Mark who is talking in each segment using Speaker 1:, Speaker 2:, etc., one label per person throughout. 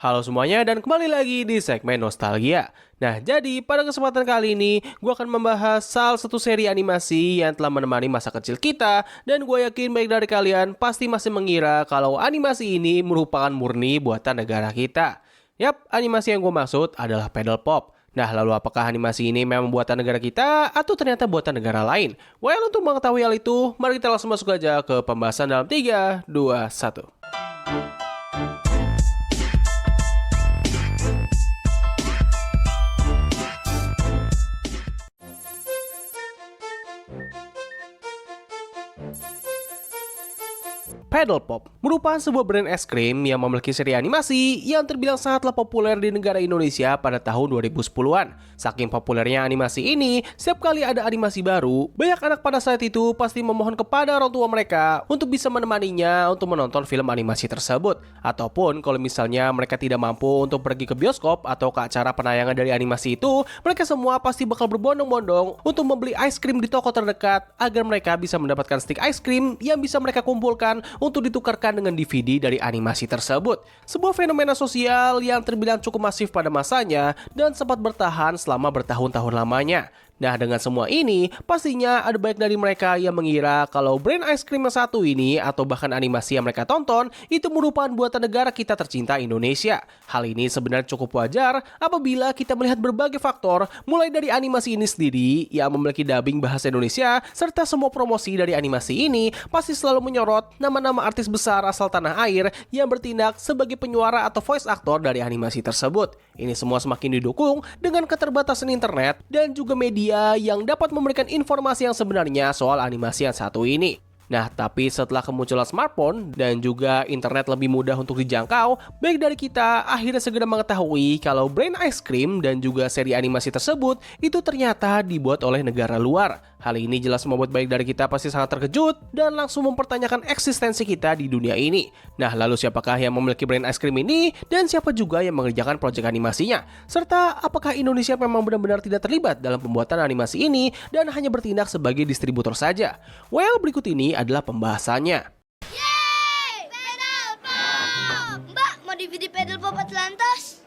Speaker 1: Halo semuanya dan kembali lagi di segmen Nostalgia. Nah, jadi pada kesempatan kali ini gue akan membahas salah satu seri animasi yang telah menemani masa kecil kita dan gue yakin baik dari kalian pasti masih mengira kalau animasi ini merupakan murni buatan negara kita. Yap, animasi yang gue maksud adalah Paddle Pop. Nah, lalu apakah animasi ini memang buatan negara kita atau ternyata buatan negara lain? Well, untuk mengetahui hal itu, mari kita langsung masuk aja ke pembahasan dalam 3, 2, 1. Paddle Pop merupakan sebuah brand es krim yang memiliki seri animasi yang terbilang sangatlah populer di negara Indonesia pada tahun 2010-an. Saking populernya animasi ini, setiap kali ada animasi baru, banyak anak pada saat itu pasti memohon kepada orang tua mereka untuk bisa menemaninya untuk menonton film animasi tersebut. Ataupun kalau misalnya mereka tidak mampu untuk pergi ke bioskop atau ke acara penayangan dari animasi itu, mereka semua pasti bakal berbondong-bondong untuk membeli es krim di toko terdekat agar mereka bisa mendapatkan stik es krim yang bisa mereka kumpulkan untuk ditukarkan dengan DVD dari animasi tersebut. Sebuah fenomena sosial yang terbilang cukup masif pada masanya dan sempat bertahan selama bertahun-tahun lamanya. Nah, dengan semua ini, pastinya ada banyak dari mereka yang mengira kalau brand ice cream yang satu ini atau bahkan animasi yang mereka tonton itu merupakan buatan negara kita tercinta Indonesia. Hal ini sebenarnya cukup wajar apabila kita melihat berbagai faktor mulai dari animasi ini sendiri yang memiliki dubbing bahasa Indonesia serta semua promosi dari animasi ini pasti selalu menyorot nama-nama artis besar asal tanah air yang bertindak sebagai penyuara atau voice actor dari animasi tersebut. Ini semua semakin didukung dengan keterbatasan internet dan juga media yang dapat memberikan informasi yang sebenarnya soal animasi yang satu ini. Nah, tapi setelah kemunculan smartphone dan juga internet lebih mudah untuk dijangkau, baik dari kita akhirnya segera mengetahui kalau brand ice cream dan juga seri animasi tersebut itu ternyata dibuat oleh negara luar. Hal ini jelas membuat baik dari kita pasti sangat terkejut dan langsung mempertanyakan eksistensi kita di dunia ini. Nah, lalu siapakah yang memiliki brand ice cream ini dan siapa juga yang mengerjakan proyek animasinya? Serta apakah Indonesia memang benar-benar tidak terlibat dalam pembuatan animasi ini dan hanya bertindak sebagai distributor saja? Well, berikut ini adalah pembahasannya.
Speaker 2: Yeay! Pedal Pop! Mbak, mau DVD Pedal Pop Atlantis?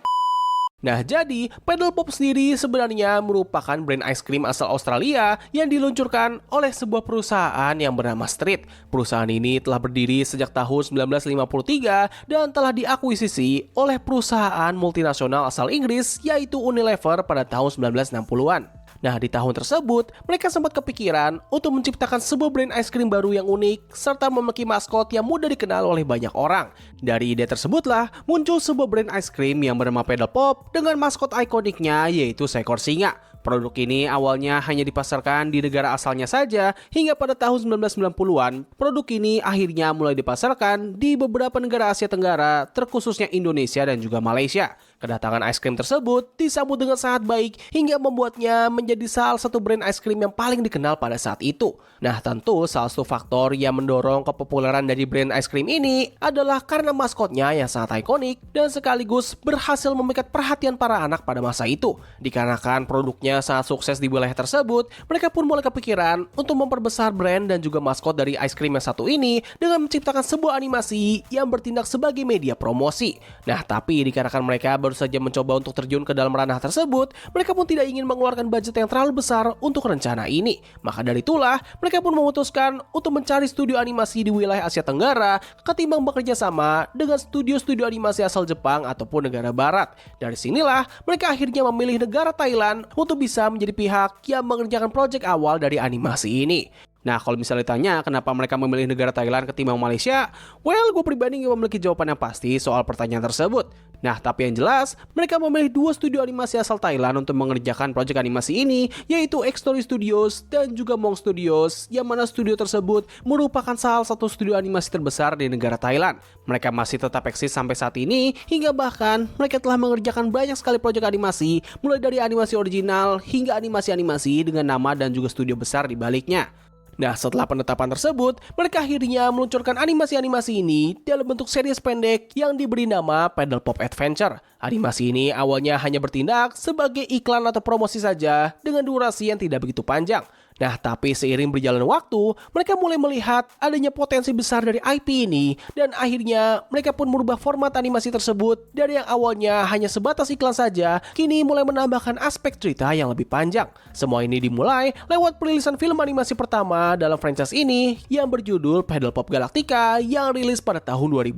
Speaker 1: Nah, jadi Paddle Pop sendiri sebenarnya merupakan brand ice cream asal Australia yang diluncurkan oleh sebuah perusahaan yang bernama Street. Perusahaan ini telah berdiri sejak tahun 1953 dan telah diakuisisi oleh perusahaan multinasional asal Inggris yaitu Unilever pada tahun 1960-an. Nah, di tahun tersebut, mereka sempat kepikiran untuk menciptakan sebuah brand ice cream baru yang unik serta memiliki maskot yang mudah dikenal oleh banyak orang. Dari ide tersebutlah muncul sebuah brand ice cream yang bernama Paddle Pop dengan maskot ikoniknya yaitu seekor singa. Produk ini awalnya hanya dipasarkan di negara asalnya saja hingga pada tahun 1990-an, produk ini akhirnya mulai dipasarkan di beberapa negara Asia Tenggara, terkhususnya Indonesia dan juga Malaysia. Kedatangan es krim tersebut disambut dengan sangat baik hingga membuatnya menjadi salah satu brand es krim yang paling dikenal pada saat itu. Nah, tentu salah satu faktor yang mendorong kepopuleran dari brand es krim ini adalah karena maskotnya yang sangat ikonik dan sekaligus berhasil memikat perhatian para anak pada masa itu. Dikarenakan produknya sangat sukses di wilayah tersebut, mereka pun mulai kepikiran untuk memperbesar brand dan juga maskot dari es krim yang satu ini dengan menciptakan sebuah animasi yang bertindak sebagai media promosi. Nah, tapi dikarenakan mereka baru saja mencoba untuk terjun ke dalam ranah tersebut, mereka pun tidak ingin mengeluarkan budget yang terlalu besar untuk rencana ini. Maka dari itulah, mereka pun memutuskan untuk mencari studio animasi di wilayah Asia Tenggara ketimbang bekerja sama dengan studio-studio animasi asal Jepang ataupun negara barat. Dari sinilah, mereka akhirnya memilih negara Thailand untuk bisa menjadi pihak yang mengerjakan proyek awal dari animasi ini. Nah, kalau misalnya ditanya kenapa mereka memilih negara Thailand ketimbang Malaysia, well, gue pribadi nggak memiliki jawaban yang pasti soal pertanyaan tersebut. Nah, tapi yang jelas, mereka memilih dua studio animasi asal Thailand untuk mengerjakan proyek animasi ini, yaitu X-Story Studios dan juga Mong Studios, yang mana studio tersebut merupakan salah satu studio animasi terbesar di negara Thailand. Mereka masih tetap eksis sampai saat ini, hingga bahkan mereka telah mengerjakan banyak sekali proyek animasi, mulai dari animasi original hingga animasi-animasi dengan nama dan juga studio besar di baliknya. Nah, setelah penetapan tersebut, mereka akhirnya meluncurkan animasi-animasi ini dalam bentuk series pendek yang diberi nama Paddle Pop Adventure. Animasi ini awalnya hanya bertindak sebagai iklan atau promosi saja dengan durasi yang tidak begitu panjang. Nah, tapi seiring berjalan waktu, mereka mulai melihat adanya potensi besar dari IP ini, dan akhirnya mereka pun merubah format animasi tersebut dari yang awalnya hanya sebatas iklan saja, kini mulai menambahkan aspek cerita yang lebih panjang. Semua ini dimulai lewat perilisan film animasi pertama dalam franchise ini yang berjudul Paddle Pop Galactica yang rilis pada tahun 2005.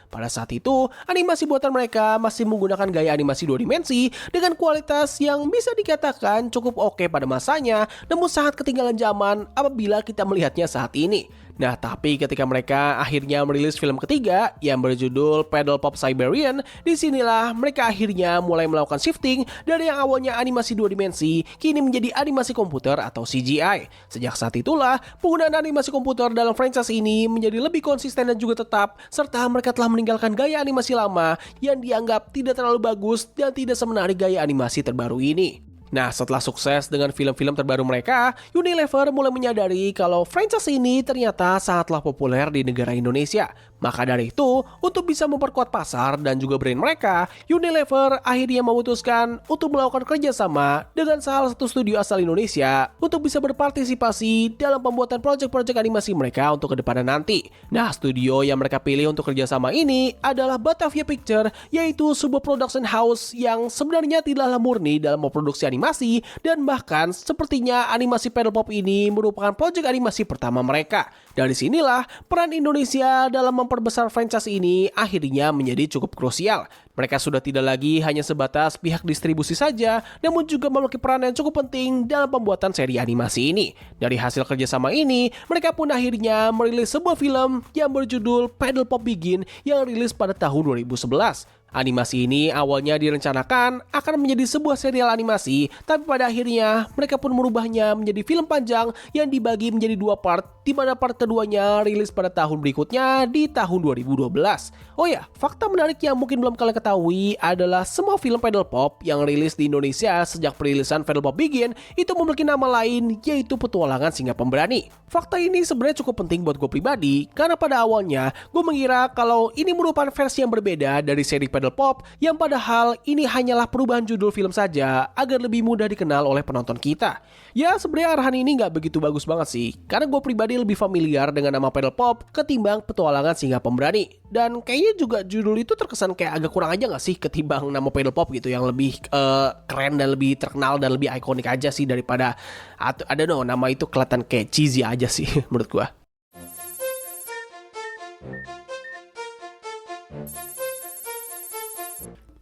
Speaker 1: Pada saat itu, animasi buatan mereka masih menggunakan gaya animasi 2 dimensi dengan kualitas yang bisa dikatakan cukup oke pada masanya, namun sangat ketinggalan zaman apabila kita melihatnya saat ini. Nah, tapi ketika mereka akhirnya merilis film ketiga yang berjudul Paddle Pop Siberian, disinilah mereka akhirnya mulai melakukan shifting dari yang awalnya animasi 2 dimensi, kini menjadi animasi komputer atau CGI. Sejak saat itulah, penggunaan animasi komputer dalam franchise ini menjadi lebih konsisten dan juga tetap, serta mereka telah meninggalkan gaya animasi lama yang dianggap tidak terlalu bagus dan tidak semenarik gaya animasi terbaru ini. Nah, setelah sukses dengan film-film terbaru mereka, Unilever mulai menyadari kalau franchise ini ternyata sangatlah populer di negara Indonesia. Maka dari itu, untuk bisa memperkuat pasar dan juga brand mereka, Unilever akhirnya memutuskan untuk melakukan kerjasama dengan salah satu studio asal Indonesia untuk bisa berpartisipasi dalam pembuatan proyek-proyek animasi mereka untuk kedepannya nanti. Nah, studio yang mereka pilih untuk kerjasama ini adalah Batavia Picture, yaitu sebuah production house yang sebenarnya tidaklah murni dalam memproduksi animasi, dan bahkan sepertinya animasi Paddle Pop ini merupakan proyek animasi pertama mereka. Dari sinilah peran Indonesia dalam memperbesar franchise ini akhirnya menjadi cukup krusial. Mereka sudah tidak lagi hanya sebatas pihak distribusi saja, namun juga memiliki peran yang cukup penting dalam pembuatan seri animasi ini. Dari hasil kerjasama ini, mereka pun akhirnya merilis sebuah film yang berjudul Paddle Pop Begin yang rilis pada tahun 2011. Animasi ini awalnya direncanakan akan menjadi sebuah serial animasi, tapi pada akhirnya mereka pun merubahnya menjadi film panjang yang dibagi menjadi 2 part, di mana part keduanya rilis pada tahun berikutnya di tahun 2012. Oh ya, fakta menarik yang mungkin belum kalian ketahui adalah semua film Paddle Pop yang rilis di Indonesia sejak perilisan Paddle Pop Begin itu memiliki nama lain, yaitu Petualangan Singa Pemberani. Fakta ini sebenarnya cukup penting buat gue pribadi, karena pada awalnya gue mengira kalau ini merupakan versi yang berbeda dari seri Paddle Pop, yang padahal ini hanyalah perubahan judul film saja agar lebih mudah dikenal oleh penonton kita. Ya, sebenarnya arahan ini nggak begitu bagus banget sih, karena gue pribadi lebih familiar dengan nama Paddle Pop ketimbang Petualangan Singa Pemberani. Dan kayaknya juga judul itu terkesan kayak agak kurang aja nggak sih ketimbang nama Paddle Pop gitu, yang lebih keren dan lebih terkenal dan lebih ikonik aja sih daripada ada nama itu kelihatan kayak cheesy aja sih menurut gue.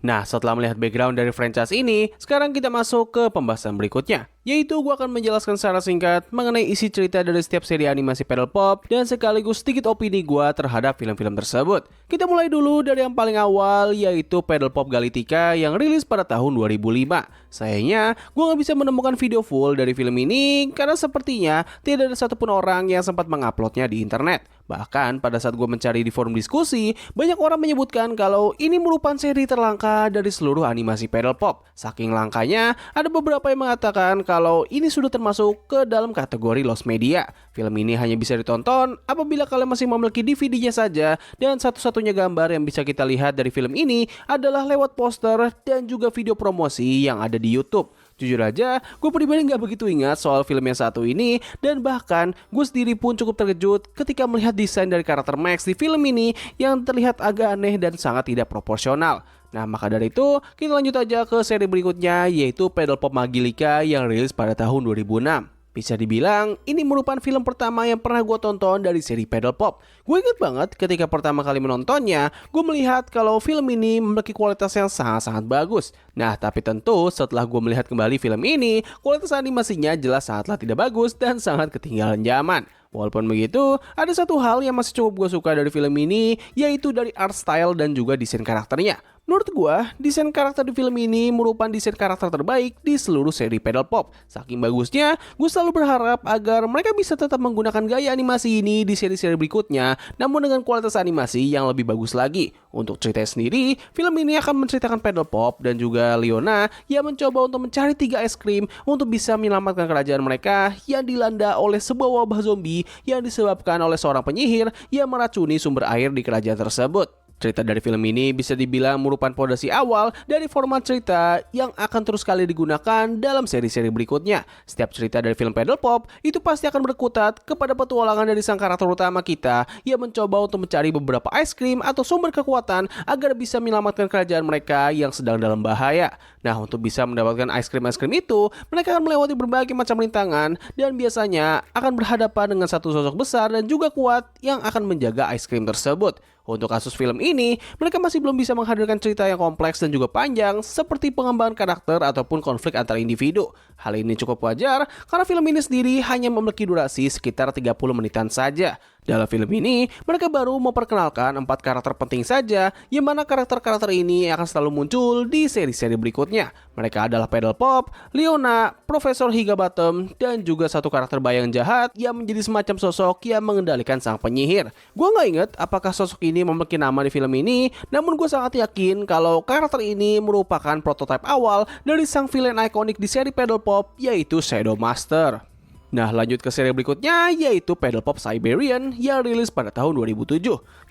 Speaker 1: Nah, setelah melihat background dari franchise ini, sekarang kita masuk ke pembahasan berikutnya, yaitu gue akan menjelaskan secara singkat mengenai isi cerita dari setiap seri animasi Paddle Pop dan sekaligus sedikit opini gue terhadap film-film tersebut. Kita mulai dulu dari yang paling awal, yaitu Paddle Pop Galactica yang rilis pada tahun 2005. Sayangnya, gue gak bisa menemukan video full dari film ini karena sepertinya tidak ada satupun orang yang sempat menguploadnya di internet. Bahkan pada saat gue mencari di forum diskusi, banyak orang menyebutkan kalau ini merupakan seri terlangka dari seluruh animasi Paddle Pop. Saking langkanya, ada beberapa yang mengatakan kalau ini sudah termasuk ke dalam kategori lost media. Film ini hanya bisa ditonton apabila kalian masih memiliki DVD-nya saja, dan satu-satunya gambar yang bisa kita lihat dari film ini adalah lewat poster dan juga video promosi yang ada di YouTube. Jujur aja, gue pribadi gak begitu ingat soal film yang satu ini, dan bahkan gue sendiri pun cukup terkejut ketika melihat desain dari karakter Max di film ini yang terlihat agak aneh dan sangat tidak proporsional. Nah, maka dari itu, kita lanjut aja ke seri berikutnya, yaitu Paddle Pop Magicka yang rilis pada tahun 2006. Bisa dibilang, ini merupakan film pertama yang pernah gue tonton dari seri Paddle Pop. Gue inget banget ketika pertama kali menontonnya, gue melihat kalau film ini memiliki kualitas yang sangat-sangat bagus. Nah, tapi tentu setelah gue melihat kembali film ini, kualitas animasinya jelas sangatlah tidak bagus dan sangat ketinggalan zaman. Walaupun begitu, ada satu hal yang masih cukup gue suka dari film ini, yaitu dari art style dan juga desain karakternya. Menurut gue, desain karakter di film ini merupakan desain karakter terbaik di seluruh seri Paddle Pop. Saking bagusnya, gue selalu berharap agar mereka bisa tetap menggunakan gaya animasi ini di seri-seri berikutnya, namun dengan kualitas animasi yang lebih bagus lagi. Untuk cerita sendiri, film ini akan menceritakan Paddle Pop dan juga Leona yang mencoba untuk mencari 3 es krim untuk bisa menyelamatkan kerajaan mereka yang dilanda oleh sebuah wabah zombie yang disebabkan oleh seorang penyihir yang meracuni sumber air di kerajaan tersebut. Cerita dari film ini bisa dibilang merupakan fondasi awal dari format cerita yang akan terus kali digunakan dalam seri-seri berikutnya. Setiap cerita dari film Paddle Pop itu pasti akan berkutat kepada petualangan dari sang karakter utama kita yang mencoba untuk mencari beberapa ice cream atau sumber kekuatan agar bisa menyelamatkan kerajaan mereka yang sedang dalam bahaya. Nah, untuk bisa mendapatkan ice cream itu, mereka akan melewati berbagai macam rintangan dan biasanya akan berhadapan dengan satu sosok besar dan juga kuat yang akan menjaga ice cream tersebut. Untuk kasus film ini, mereka masih belum bisa menghadirkan cerita yang kompleks dan juga panjang seperti pengembangan karakter ataupun konflik antar individu. Hal ini cukup wajar karena film ini sendiri hanya memiliki durasi sekitar 30 menitan saja. Dalam film ini, mereka baru memperkenalkan 4 karakter penting saja, yang mana karakter-karakter ini akan selalu muncul di seri-seri berikutnya. Mereka adalah Paddle Pop, Leona, Profesor Higginbottom, dan juga satu karakter bayang jahat yang menjadi semacam sosok yang mengendalikan sang penyihir. Gue nggak inget apakah sosok ini memiliki nama di film ini, namun gue sangat yakin kalau karakter ini merupakan prototipe awal dari sang villain ikonik di seri Paddle Pop, yaitu Shadow Master. Nah, lanjut ke seri berikutnya, yaitu Paddle Pop Siberian yang rilis pada tahun 2007.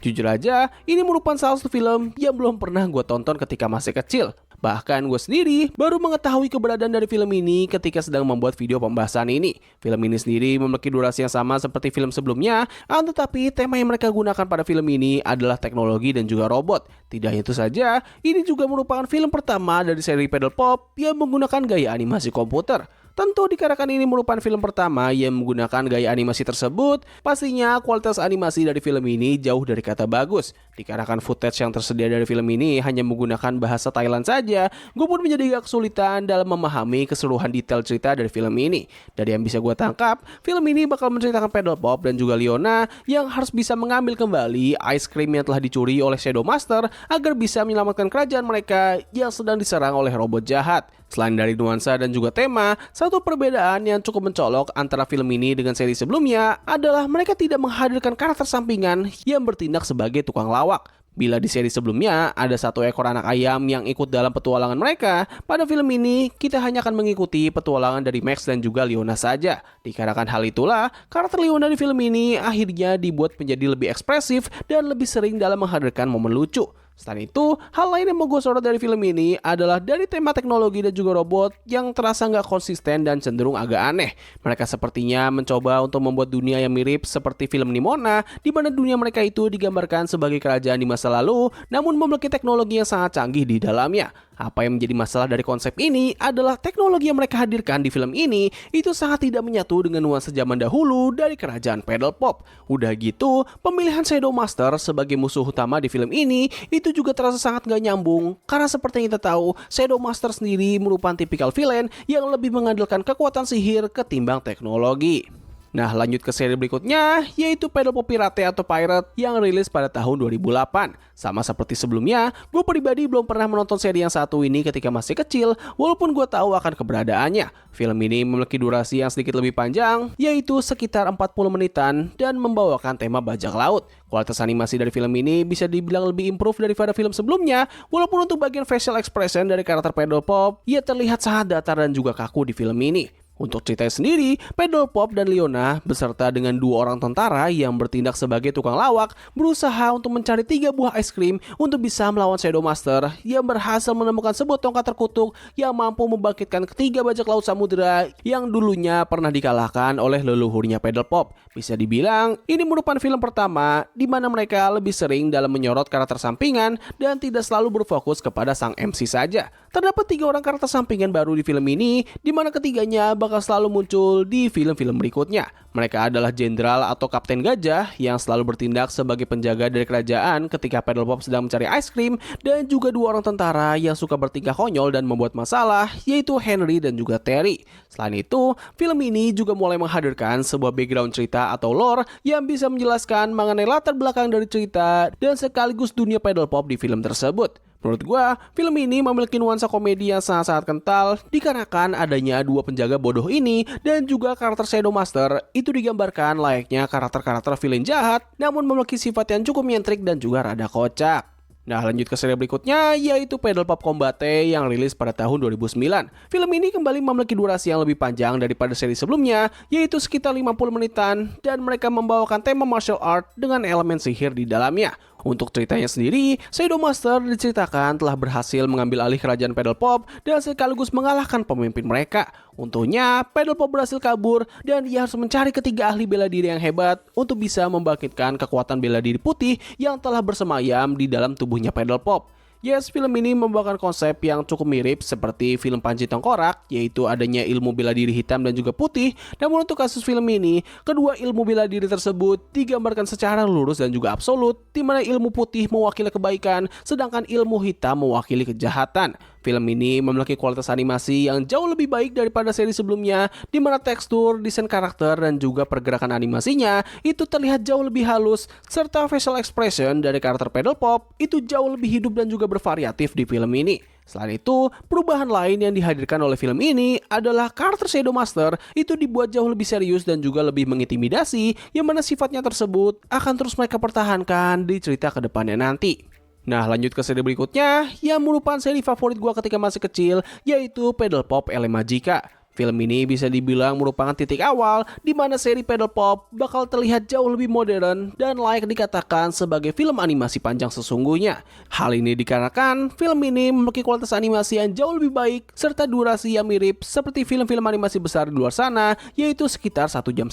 Speaker 1: Jujur aja, ini merupakan salah satu film yang belum pernah gue tonton ketika masih kecil. Bahkan gue sendiri baru mengetahui keberadaan dari film ini ketika sedang membuat video pembahasan ini. Film ini sendiri memiliki durasi yang sama seperti film sebelumnya, tetapi tema yang mereka gunakan pada film ini adalah teknologi dan juga robot. Tidak hanya itu saja, ini juga merupakan film pertama dari seri Paddle Pop yang menggunakan gaya animasi komputer. Tentu dikarenakan ini merupakan film pertama yang menggunakan gaya animasi tersebut, pastinya kualitas animasi dari film ini jauh dari kata bagus. Dikarenakan footage yang tersedia dari film ini hanya menggunakan bahasa Thailand saja, gue pun menjadi agak kesulitan dalam memahami keseluruhan detail cerita dari film ini. Dari yang bisa gue tangkap, film ini bakal menceritakan Paddle Pop dan juga Leona yang harus bisa mengambil kembali ice cream yang telah dicuri oleh Shadow Master agar bisa menyelamatkan kerajaan mereka yang sedang diserang oleh robot jahat. Selain dari nuansa dan juga tema, satu perbedaan yang cukup mencolok antara film ini dengan seri sebelumnya adalah mereka tidak menghadirkan karakter sampingan yang bertindak sebagai tukang lawak. Bila di seri sebelumnya ada satu ekor anak ayam yang ikut dalam petualangan mereka, pada film ini kita hanya akan mengikuti petualangan dari Max dan juga Leona saja. Dikarenakan hal itulah, karakter Leona di film ini akhirnya dibuat menjadi lebih ekspresif dan lebih sering dalam menghadirkan momen lucu. Selain itu, hal lain yang mau gue sorot dari film ini adalah dari tema teknologi dan juga robot yang terasa nggak konsisten dan cenderung agak aneh. Mereka sepertinya mencoba untuk membuat dunia yang mirip seperti film Nimona, di mana dunia mereka itu digambarkan sebagai kerajaan di masa lalu, namun memiliki teknologi yang sangat canggih di dalamnya. Apa yang menjadi masalah dari konsep ini adalah teknologi yang mereka hadirkan di film ini itu sangat tidak menyatu dengan nuansa zaman dahulu dari kerajaan Paddle Pop. Udah gitu, pemilihan Shadow Master sebagai musuh utama di film ini itu juga terasa sangat gak nyambung karena seperti yang kita tahu, Shadow Master sendiri merupakan tipikal villain yang lebih mengandalkan kekuatan sihir ketimbang teknologi. Nah, lanjut ke seri berikutnya, yaitu Paddle Pop Pirate atau Pirate yang rilis pada tahun 2008. Sama seperti sebelumnya, gue pribadi belum pernah menonton seri yang satu ini ketika masih kecil, walaupun gue tahu akan keberadaannya. Film ini memiliki durasi yang sedikit lebih panjang, yaitu sekitar 40 menitan dan membawakan tema bajak laut. Kualitas animasi dari film ini bisa dibilang lebih improve daripada film sebelumnya, walaupun untuk bagian facial expression dari karakter Paddle Pop, ia terlihat sangat datar dan juga kaku di film ini. Untuk ceritanya sendiri, Paddle Pop dan Leona beserta dengan 2 orang tentara yang bertindak sebagai tukang lawak berusaha untuk mencari 3 buah ice cream untuk bisa melawan Shadow Master yang berhasil menemukan sebuah tongkat terkutuk yang mampu membangkitkan ketiga bajak laut samudera yang dulunya pernah dikalahkan oleh leluhurnya Paddle Pop. Bisa dibilang, ini merupakan film pertama di mana mereka lebih sering dalam menyorot karakter sampingan dan tidak selalu berfokus kepada sang MC saja. Terdapat 3 orang karakter sampingan baru di film ini, di mana ketiganya bakal selalu muncul di film-film berikutnya. Mereka adalah Jenderal atau Kapten Gajah yang selalu bertindak sebagai penjaga dari kerajaan ketika Paddle Pop sedang mencari ice cream, dan juga 2 orang tentara yang suka bertingkah konyol dan membuat masalah, yaitu Henry dan juga Terry. Selain itu, film ini juga mulai menghadirkan sebuah background cerita atau lore yang bisa menjelaskan mengenai latar belakang dari cerita dan sekaligus dunia Paddle Pop di film tersebut. Menurut gue, film ini memiliki nuansa komedi yang sangat-sangat kental dikarenakan adanya 2 penjaga bodoh ini dan juga karakter Shadow Master itu digambarkan layaknya karakter-karakter villain jahat namun memiliki sifat yang cukup nyentrik dan juga rada kocak. Nah, lanjut ke seri berikutnya, yaitu Paddle Pop Combate yang rilis pada tahun 2009. Film ini kembali memiliki durasi yang lebih panjang daripada seri sebelumnya, yaitu sekitar 50 menitan, dan mereka membawakan tema martial art dengan elemen sihir di dalamnya. Untuk ceritanya sendiri, Shadow Master diceritakan telah berhasil mengambil alih kerajaan Paddle Pop dan sekaligus mengalahkan pemimpin mereka. Untungnya, Paddle Pop berhasil kabur dan ia harus mencari ketiga ahli bela diri yang hebat untuk bisa membangkitkan kekuatan bela diri putih yang telah bersemayam di dalam tubuhnya Paddle Pop. Yes, film ini membawakan konsep yang cukup mirip seperti film Panji Tengkorak, yaitu adanya ilmu bela diri hitam dan juga putih. Namun untuk kasus film ini, kedua ilmu bela diri tersebut digambarkan secara lurus dan juga absolut, di mana ilmu putih mewakili kebaikan, sedangkan ilmu hitam mewakili kejahatan. Film ini memiliki kualitas animasi yang jauh lebih baik daripada seri sebelumnya, di mana tekstur, desain karakter, dan juga pergerakan animasinya itu terlihat jauh lebih halus, serta facial expression dari karakter Paddle Pop itu jauh lebih hidup dan juga bervariatif di film ini. Selain itu, perubahan lain yang dihadirkan oleh film ini adalah karakter Shadow Master itu dibuat jauh lebih serius dan juga lebih mengintimidasi, yang mana sifatnya tersebut akan terus mereka pertahankan di cerita kedepannya nanti. Nah, lanjut ke seri berikutnya yang merupakan seri favorit gua ketika masih kecil, yaitu Paddle Pop Ele Magica. Film ini bisa dibilang merupakan titik awal di mana seri Paddle Pop bakal terlihat jauh lebih modern dan layak dikatakan sebagai film animasi panjang sesungguhnya. Hal ini dikarenakan film ini memiliki kualitas animasi yang jauh lebih baik serta durasi yang mirip seperti film-film animasi besar di luar sana, yaitu sekitar 1,5 jam.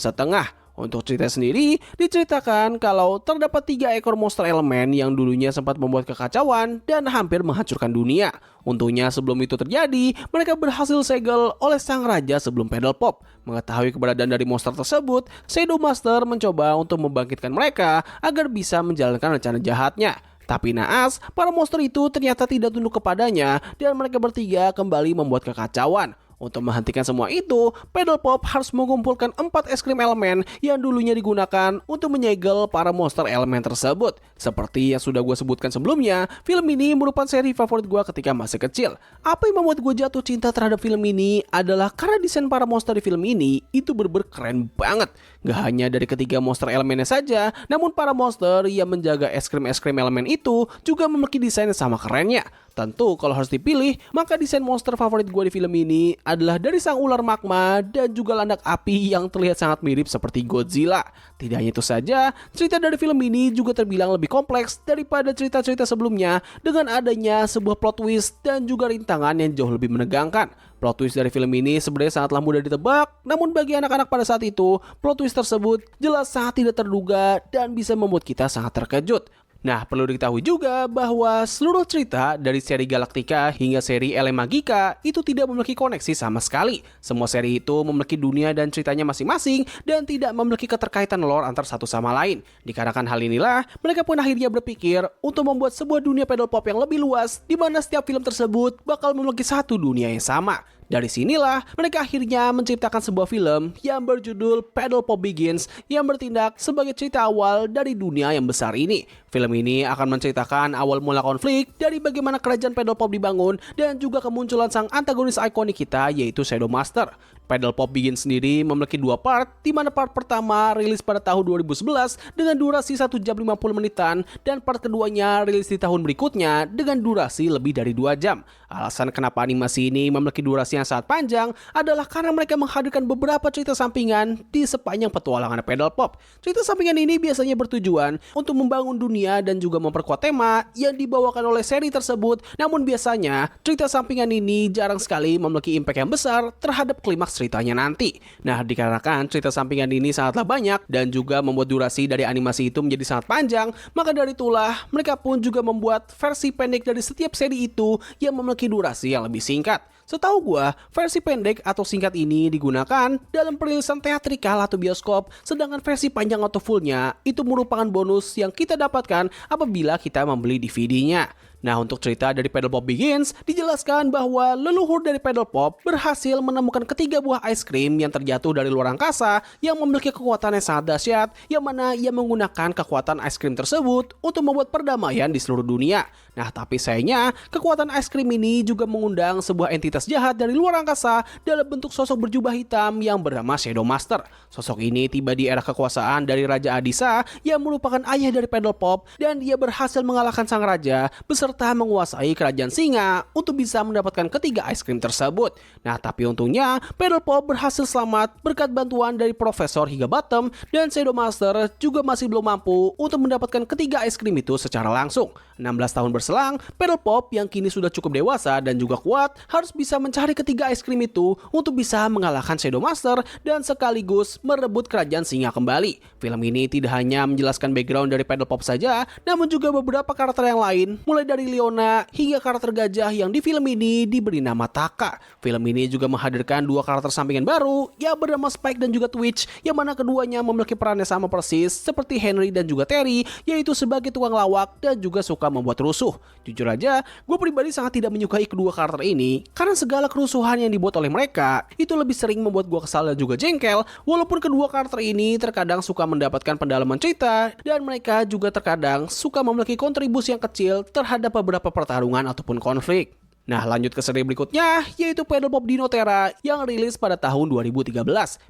Speaker 1: Untuk cerita sendiri, diceritakan kalau terdapat 3 ekor monster elemen yang dulunya sempat membuat kekacauan dan hampir menghancurkan dunia. Untungnya sebelum itu terjadi, mereka berhasil segel oleh sang raja sebelum Paddle Pop. Mengetahui keberadaan dari monster tersebut, Shadow Master mencoba untuk membangkitkan mereka agar bisa menjalankan rencana jahatnya. Tapi naas, para monster itu ternyata tidak tunduk kepadanya dan mereka bertiga kembali membuat kekacauan. Untuk menghentikan semua itu, Paddle Pop harus mengumpulkan 4 es krim elemen yang dulunya digunakan untuk menyegel para monster elemen tersebut. Seperti yang sudah gue sebutkan sebelumnya, film ini merupakan seri favorit gue ketika masih kecil. Apa yang membuat gue jatuh cinta terhadap film ini adalah karena desain para monster di film ini itu bener-bener keren banget. Gak hanya dari ketiga monster elemennya saja, namun para monster yang menjaga es krim elemen itu juga memiliki desain yang sama kerennya. Tentu kalau harus dipilih, maka desain monster favorit gue di film ini adalah dari sang ular magma dan juga landak api yang terlihat sangat mirip seperti Godzilla. Tidak hanya itu saja, cerita dari film ini juga terbilang lebih kompleks daripada cerita-cerita sebelumnya dengan adanya sebuah plot twist dan juga rintangan yang jauh lebih menegangkan. Plot twist dari film ini sebenarnya sangatlah mudah ditebak, namun bagi anak-anak pada saat itu, plot twist tersebut jelas sangat tidak terduga dan bisa membuat kita sangat terkejut. Nah, perlu diketahui juga bahwa seluruh cerita dari seri Galactica hingga seri Ele Magica itu tidak memiliki koneksi sama sekali. Semua seri itu memiliki dunia dan ceritanya masing-masing dan tidak memiliki keterkaitan lore antar satu sama lain. Dikarenakan hal inilah, mereka pun akhirnya berpikir untuk membuat sebuah dunia Paddle Pop yang lebih luas, di mana setiap film tersebut bakal memiliki satu dunia yang sama. Dari sinilah mereka akhirnya menciptakan sebuah film yang berjudul Paddle Pop Begins yang bertindak sebagai cerita awal dari dunia yang besar ini. Film ini akan menceritakan awal mula konflik dari bagaimana kerajaan Paddle Pop dibangun dan juga kemunculan sang antagonis ikonik kita yaitu Shadow Master. Paddle Pop Begins sendiri memiliki 2 part, di mana part pertama rilis pada tahun 2011 dengan durasi 1 jam 50 menitan dan part keduanya rilis di tahun berikutnya dengan durasi lebih dari 2 jam. Alasan kenapa animasi ini memiliki durasi yang sangat panjang adalah karena mereka menghadirkan beberapa cerita sampingan di sepanjang petualangan Paddle Pop. Cerita sampingan ini biasanya bertujuan untuk membangun dunia dan juga memperkuat tema yang dibawakan oleh seri tersebut. Namun biasanya cerita sampingan ini jarang sekali memiliki impact yang besar terhadap klimaks ceritanya nanti. Nah, dikarenakan cerita sampingan ini sangatlah banyak dan juga membuat durasi dari animasi itu menjadi sangat panjang, maka dari itulah mereka pun juga membuat versi pendek dari setiap seri itu yang memiliki durasi yang lebih singkat. Setahu gua, versi pendek atau singkat ini digunakan dalam perilisan teatrikal atau bioskop, sedangkan versi panjang atau fullnya itu merupakan bonus yang kita dapatkan apabila kita membeli DVD-nya. Nah, untuk cerita dari Paddle Pop Begins, dijelaskan bahwa leluhur dari Paddle Pop berhasil menemukan ketiga buah ice cream yang terjatuh dari luar angkasa yang memiliki kekuatan yang sangat dahsyat, yang mana ia menggunakan kekuatan ice cream tersebut untuk membuat perdamaian di seluruh dunia. Nah, tapi sayangnya, kekuatan ice cream ini juga mengundang sebuah entitas jahat dari luar angkasa dalam bentuk sosok berjubah hitam yang bernama Shadow Master. Sosok ini tiba di era kekuasaan dari Raja Adisa yang merupakan ayah dari Paddle Pop, dan ia berhasil mengalahkan sang raja beserta serta menguasai kerajaan singa untuk bisa mendapatkan ketiga ice cream tersebut. Nah, tapi untungnya Paddle Pop berhasil selamat berkat bantuan dari Profesor Higginbottom, dan Shadow Master juga masih belum mampu untuk mendapatkan ketiga ice cream itu secara langsung. 16 tahun berselang, Paddle Pop yang kini sudah cukup dewasa dan juga kuat harus bisa mencari ketiga ice cream itu untuk bisa mengalahkan Shadow Master dan sekaligus merebut kerajaan singa kembali. Film ini tidak hanya menjelaskan background dari Paddle Pop saja, namun juga beberapa karakter yang lain, mulai dari Leona hingga karakter gajah yang di film ini diberi nama Taka. Film ini juga menghadirkan dua karakter sampingan baru yang bernama Spike dan juga Twitch, yang mana keduanya memiliki peran yang sama persis seperti Henry dan juga Terry, yaitu sebagai tukang lawak dan juga suka membuat rusuh. Jujur aja, gue pribadi sangat tidak menyukai kedua karakter ini karena segala kerusuhan yang dibuat oleh mereka itu lebih sering membuat gue kesal dan juga jengkel, walaupun kedua karakter ini terkadang suka mendapatkan pendalaman cerita dan mereka juga terkadang suka memiliki kontribusi yang kecil terhadap beberapa pertarungan ataupun konflik. Nah, lanjut ke seri berikutnya, yaitu Paddle Pop Dino Terra yang rilis pada tahun 2013.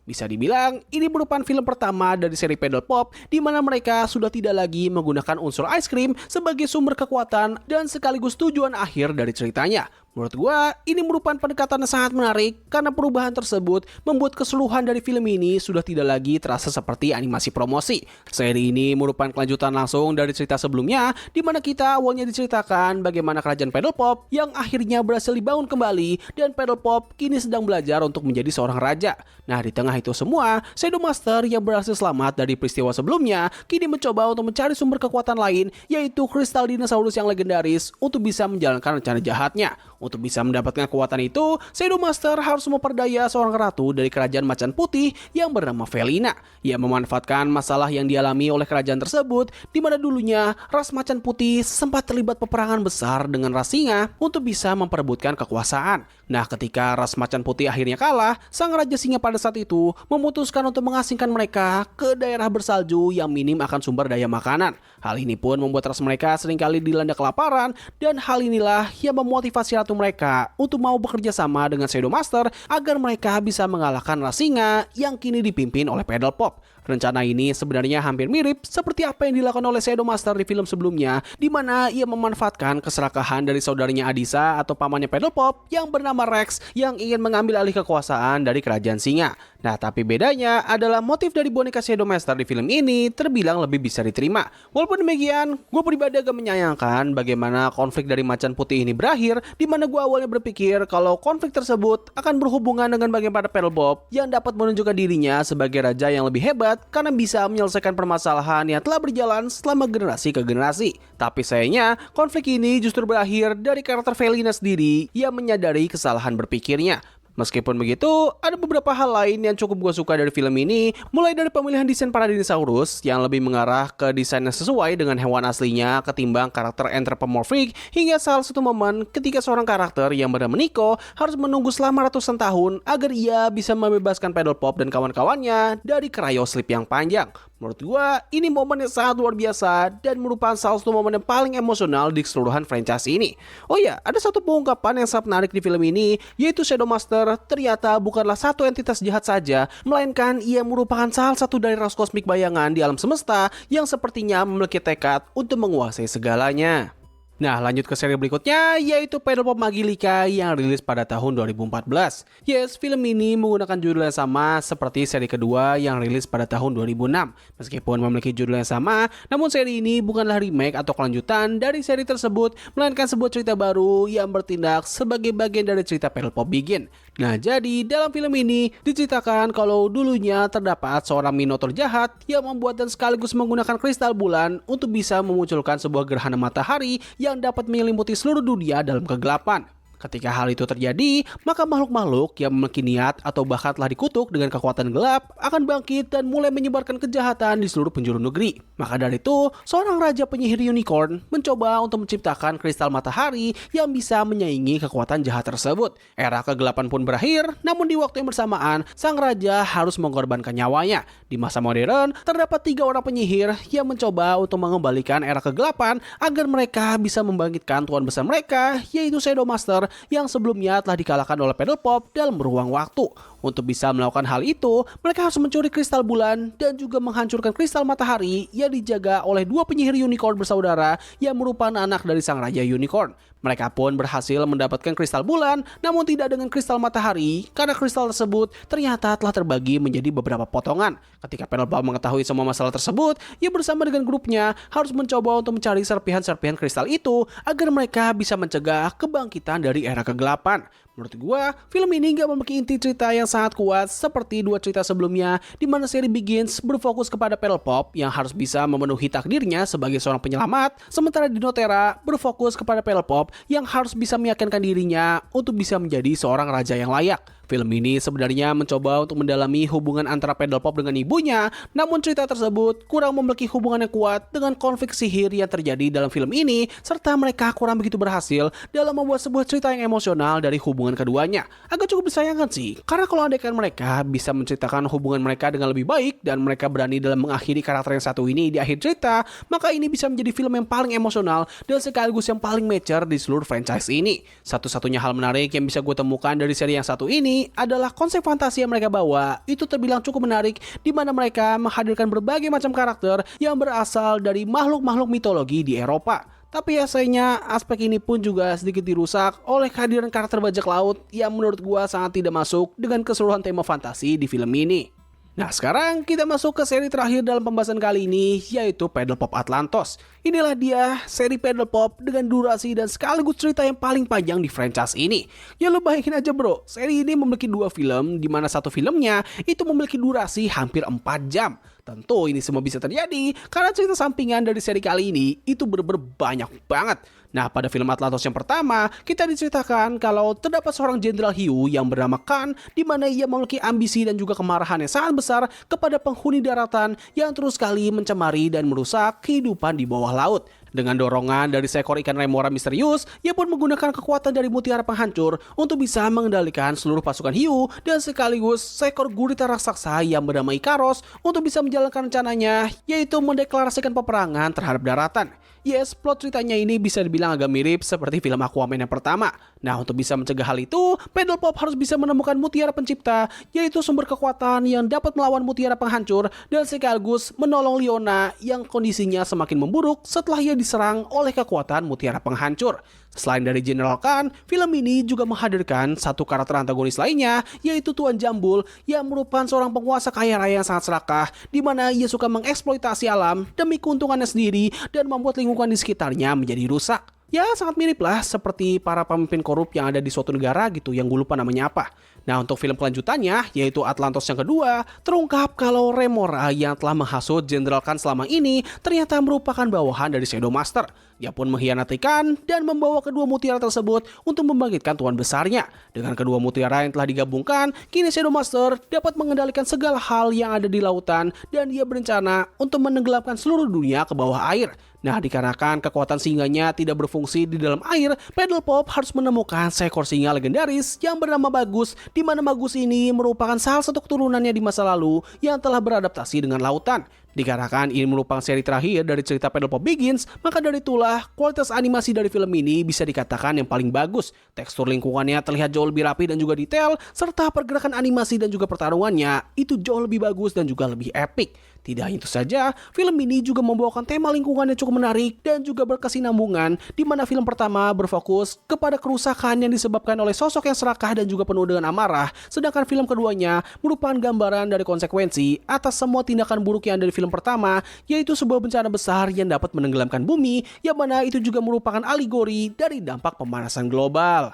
Speaker 1: Bisa dibilang, ini merupakan film pertama dari seri Paddle Pop di mana mereka sudah tidak lagi menggunakan unsur ice cream sebagai sumber kekuatan dan sekaligus tujuan akhir dari ceritanya. Menurut gua, ini merupakan pendekatan yang sangat menarik karena perubahan tersebut membuat keseluruhan dari film ini sudah tidak lagi terasa seperti animasi promosi. Seri ini merupakan kelanjutan langsung dari cerita sebelumnya, di mana kita awalnya diceritakan bagaimana kerajaan Paddle Pop yang akhirnya berhasil dibangun kembali dan Paddle Pop kini sedang belajar untuk menjadi seorang raja. Nah, di tengah itu semua, Shadow Master yang berhasil selamat dari peristiwa sebelumnya kini mencoba untuk mencari sumber kekuatan lain, yaitu kristal dinosaurus yang legendaris untuk bisa menjalankan rencana jahatnya. Untuk bisa mendapatkan kekuatan itu, Shadow Master harus memperdaya seorang ratu dari kerajaan macan putih yang bernama Felina. Ia memanfaatkan masalah yang dialami oleh kerajaan tersebut, di mana dulunya ras macan putih sempat terlibat peperangan besar dengan ras singa untuk bisa memperebutkan kekuasaan. Nah, ketika ras macan putih akhirnya kalah, sang raja singa pada saat itu memutuskan untuk mengasingkan mereka ke daerah bersalju yang minim akan sumber daya makanan. Hal ini pun membuat ras mereka seringkali dilanda kelaparan, dan hal inilah yang memotivasi ratu mereka untuk mau bekerja sama dengan Shadow Master agar mereka bisa mengalahkan ras singa yang kini dipimpin oleh Paddle Pop. Rencana ini sebenarnya hampir mirip seperti apa yang dilakukan oleh Shadow Master di film sebelumnya, di mana ia memanfaatkan keserakahan dari saudarinya Adisa atau pamannya Paddle Pop yang bernama Rex yang ingin mengambil alih kekuasaan dari kerajaan singa. Nah, tapi bedanya adalah motif dari boneka Shadow Master di film ini terbilang lebih bisa diterima. Walaupun demikian, gue pribadi agak menyayangkan bagaimana konflik dari macan putih ini berakhir, di mana gue awalnya berpikir kalau konflik tersebut akan berhubungan dengan bagaimana Paddle Pop yang dapat menunjukkan dirinya sebagai raja yang lebih hebat karena bisa menyelesaikan permasalahan yang telah berjalan selama generasi ke generasi. Tapi sayangnya, konflik ini justru berakhir dari karakter Felina sendiri yang menyadari kesalahan berpikirnya. Meskipun begitu, ada beberapa hal lain yang cukup gue suka dari film ini, mulai dari pemilihan desain para dinosaurus yang lebih mengarah ke desain yang sesuai dengan hewan aslinya ketimbang karakter anthropomorphic, hingga salah satu momen ketika seorang karakter yang bernama Nico harus menunggu selama ratusan tahun agar ia bisa membebaskan Paddle Pop dan kawan-kawannya dari cryoslip yang panjang. Menurut gua, ini momen yang sangat luar biasa dan merupakan salah satu momen yang paling emosional di keseluruhan franchise ini. Oh ya, ada satu pengungkapan yang sangat menarik di film ini, yaitu Shadow Master ternyata bukanlah satu entitas jahat saja, melainkan ia merupakan salah satu dari ras kosmik bayangan di alam semesta yang sepertinya memiliki tekad untuk menguasai segalanya. Nah, lanjut ke seri berikutnya, yaitu Paddle Pop Magilica yang rilis pada tahun 2014. Yes, film ini menggunakan judul yang sama seperti seri kedua yang rilis pada tahun 2006. Meskipun memiliki judul yang sama, namun seri ini bukanlah remake atau kelanjutan dari seri tersebut, melainkan sebuah cerita baru yang bertindak sebagai bagian dari cerita Paddle Pop Begin. Nah, jadi dalam film ini diceritakan kalau dulunya terdapat seorang minotaur jahat yang membuat dan sekaligus menggunakan kristal bulan untuk bisa memunculkan sebuah gerhana matahari yang dapat menyelimuti seluruh dunia dalam kegelapan. Ketika hal itu terjadi, maka makhluk-makhluk yang memiliki niat atau bahkan telah dikutuk dengan kekuatan gelap akan bangkit dan mulai menyebarkan kejahatan di seluruh penjuru negeri. Maka dari itu, seorang raja penyihir unicorn mencoba untuk menciptakan kristal matahari yang bisa menyaingi kekuatan jahat tersebut. Era kegelapan pun berakhir, namun di waktu yang bersamaan, sang raja harus mengorbankan nyawanya. Di masa modern, terdapat 3 orang penyihir yang mencoba untuk mengembalikan era kegelapan agar mereka bisa membangkitkan tuan besar mereka, yaitu Shadow Master karakter yang sebelumnya telah dikalahkan oleh Pedal Pop dalam ruang waktu. Untuk bisa melakukan hal itu, mereka harus mencuri kristal bulan dan juga menghancurkan kristal matahari yang dijaga oleh dua penyihir unicorn bersaudara yang merupakan anak dari sang raja unicorn. Mereka pun berhasil mendapatkan kristal bulan, namun tidak dengan kristal matahari, karena kristal tersebut ternyata telah terbagi menjadi beberapa potongan. Ketika Pedal Pop mengetahui semua masalah tersebut, ia bersama dengan grupnya harus mencoba untuk mencari serpihan-serpihan kristal itu agar mereka bisa mencegah kebangkitan dari era kegelapan. Menurut gua, film ini gak memiliki inti cerita yang sangat kuat seperti dua cerita sebelumnya, di mana seri Begins berfokus kepada Pedal Pop yang harus bisa memenuhi takdirnya sebagai seorang penyelamat, sementara Dinotera berfokus kepada Pedal Pop yang harus bisa meyakinkan dirinya untuk bisa menjadi seorang raja yang layak. Film ini sebenarnya mencoba untuk mendalami hubungan antara Pedal Pop dengan ibunya, namun cerita tersebut kurang memiliki hubungan yang kuat dengan konflik sihir yang terjadi dalam film ini, serta mereka kurang begitu berhasil dalam membuat sebuah cerita yang emosional dari hubungan keduanya. Agak cukup disayangkan sih, karena kalau andaikan mereka bisa menceritakan hubungan mereka dengan lebih baik dan mereka berani dalam mengakhiri karakter yang satu ini di akhir cerita, maka ini bisa menjadi film yang paling emosional dan sekaligus yang paling mature di seluruh franchise ini. Satu-satunya hal menarik yang bisa gue temukan dari seri yang satu ini adalah konsep fantasi yang mereka bawa. Itu terbilang cukup menarik, di mana mereka menghadirkan berbagai macam karakter yang berasal dari makhluk-makhluk mitologi di Eropa. Tapi ya sayangnya aspek ini pun juga sedikit dirusak oleh kehadiran karakter bajak laut yang menurut gua sangat tidak masuk dengan keseluruhan tema fantasi di film ini. Nah sekarang kita masuk ke seri terakhir dalam pembahasan kali ini, yaitu Pedal Pop Atlantos. Inilah dia seri Pedal Pop dengan durasi dan sekaligus cerita yang paling panjang di franchise ini. Ya lo bayangin aja bro, seri ini memiliki dua film, di mana satu filmnya itu memiliki durasi hampir 4 jam. Tentu ini semua bisa terjadi karena cerita sampingan dari seri kali ini itu bener-bener banyak banget. Nah, pada film Atlantos yang pertama, kita diceritakan kalau terdapat seorang Jenderal Hiu yang bernama Khan, di mana ia memiliki ambisi dan juga kemarahan yang sangat besar kepada penghuni daratan yang terus kali mencemari dan merusak kehidupan di bawah laut. Dengan dorongan dari seekor ikan remora misterius, ia pun menggunakan kekuatan dari mutiara penghancur untuk bisa mengendalikan seluruh pasukan hiu dan sekaligus seekor gurita raksasa yang bernama Ikaros untuk bisa menjalankan rencananya, yaitu mendeklarasikan peperangan terhadap daratan. Yes, plot ceritanya ini bisa dibilang agak mirip seperti film Aquaman yang pertama. Nah, untuk bisa mencegah hal itu, Pedal Pop harus bisa menemukan mutiara pencipta, yaitu sumber kekuatan yang dapat melawan mutiara penghancur dan sekaligus menolong Leona yang kondisinya semakin memburuk setelah ia diserang oleh kekuatan mutiara penghancur. Selain dari General Khan, film ini juga menghadirkan satu karakter antagonis lainnya, yaitu Tuan Jambul yang merupakan seorang penguasa kaya raya yang sangat serakah, di mana ia suka mengeksploitasi alam demi keuntungannya sendiri dan membuat lingkungan di sekitarnya menjadi rusak. Ya sangat mirip lah seperti para pemimpin korup yang ada di suatu negara gitu yang gue lupa namanya apa. Nah untuk film kelanjutannya yaitu Atlantos yang kedua, terungkap kalau Remora yang telah menghasut Jenderal Khan selama ini ternyata merupakan bawahan dari Shadow Master. Dia pun mengkhianati Khan dan membawa kedua mutiara tersebut untuk membangkitkan tuan besarnya. Dengan kedua mutiara yang telah digabungkan, kini Shadow Master dapat mengendalikan segala hal yang ada di lautan dan dia berencana untuk menenggelamkan seluruh dunia ke bawah air. Nah, dikarenakan kekuatan singanya tidak berfungsi di dalam air, Pedal Pop harus menemukan seekor singa legendaris yang bernama Bagus, di mana Bagus ini merupakan salah satu keturunannya di masa lalu yang telah beradaptasi dengan lautan. Dikarenakan ini merupakan seri terakhir dari cerita Pedal Pop Begins, maka dari itulah kualitas animasi dari film ini bisa dikatakan yang paling bagus. Tekstur lingkungannya terlihat jauh lebih rapi dan juga detail, serta pergerakan animasi dan juga pertarungannya itu jauh lebih bagus dan juga lebih epic. Tidak hanya itu saja, film ini juga membawakan tema lingkungan yang cukup menarik dan juga berkesinambungan, di mana film pertama berfokus kepada kerusakan yang disebabkan oleh sosok yang serakah dan juga penuh dengan amarah, sedangkan film keduanya merupakan gambaran dari konsekuensi atas semua tindakan buruk yang ada di film pertama, yaitu sebuah bencana besar yang dapat menenggelamkan bumi, yang mana itu juga merupakan alegori dari dampak pemanasan global.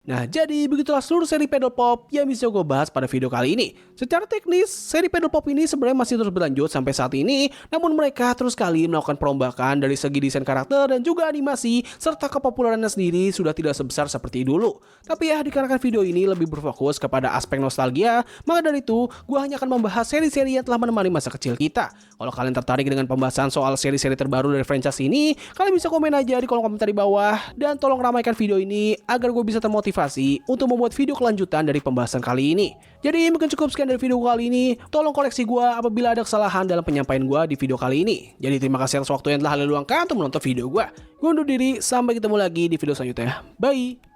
Speaker 1: Nah, jadi begitulah seluruh seri Pedal Pop yang bisa gue bahas pada video kali ini. Secara teknis, seri Pedal Pop ini sebenarnya masih terus berlanjut sampai saat ini, namun mereka terus kali melakukan perombakan dari segi desain karakter dan juga animasi, serta kepopulerannya sendiri sudah tidak sebesar seperti dulu. Tapi ya, dikarenakan video ini lebih berfokus kepada aspek nostalgia, maka dari itu, gue hanya akan membahas seri-seri yang telah menemani masa kecil kita. Kalau kalian tertarik dengan pembahasan soal seri-seri terbaru dari franchise ini, kalian bisa komen aja di kolom komentar di bawah, dan tolong ramaikan video ini agar gue bisa termotivasi termotivasi untuk membuat video kelanjutan dari pembahasan kali ini. Jadi mungkin cukup sekian dari video kali ini. Tolong koreksi gue apabila ada kesalahan dalam penyampaian gue di video kali ini. Jadi terima kasih atas waktu yang telah lalu luangkan untuk menonton video gue. Gue undur diri, sampai ketemu lagi di video selanjutnya. Bye!